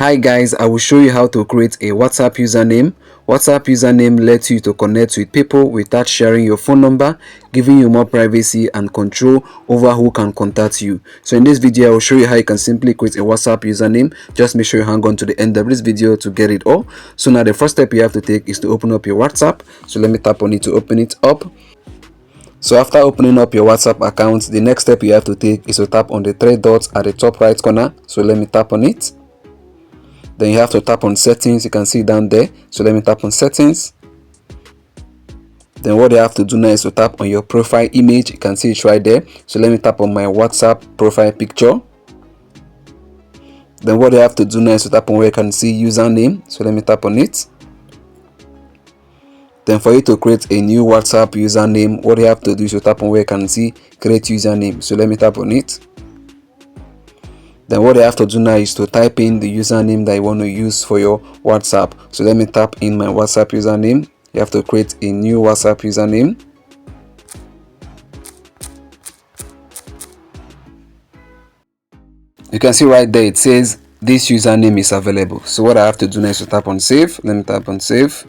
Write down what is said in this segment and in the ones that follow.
Hi guys, I will show you how to create a WhatsApp username. WhatsApp username lets you to connect with people without sharing your phone number, giving you more privacy and control over who can contact you. So in this video, I will show you how you can simply create a WhatsApp username. Just make sure you hang on to the end of this video to get it all. So now the first step you have to take is to open up your WhatsApp. So let me tap on it to open it up. So after opening up your WhatsApp account, the next step you have to take is to tap on the three dots at the top right corner. So let me tap on it. Then you have to tap on settings. You can see down there. So let me tap on settings. Then what you have to do now is to tap on your profile image. You can see it right there. So let me tap on my WhatsApp profile picture. Then what you have to do now is to tap on where you can see username. So let me tap on it. Then for you to create a new WhatsApp username, what you have to do is to tap on where you can see create username. So let me tap on it. Then what I have to do now is to type in the username that you want to use for your WhatsApp. So let me tap in my WhatsApp username. You have to create a new WhatsApp username. You can see right there it says this username is available. So what I have to do now is to tap on save. Let me tap on save.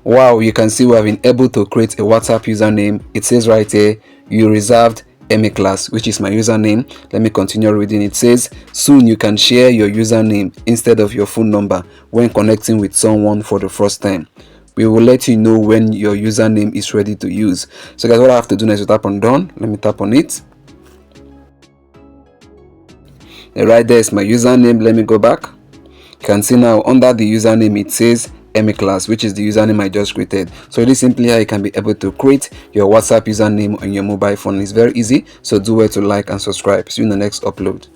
Wow, you can see we have been able to create a WhatsApp username. It says right here, you reserved Emiclass, which is my username. Let me continue reading. It says, soon you can share your username instead of your phone number when connecting with someone for the first time. We will let you know when your username is ready to use. So guys, what I have to do now is to tap on done. Let me tap on it. And right there is my username. Let me go back. You can see now under the username it says Emiclass, which is the username I just created. So it is simply how you can be able to create your WhatsApp username on your mobile phone. It's very easy, so do well to like and subscribe. See you in the next upload.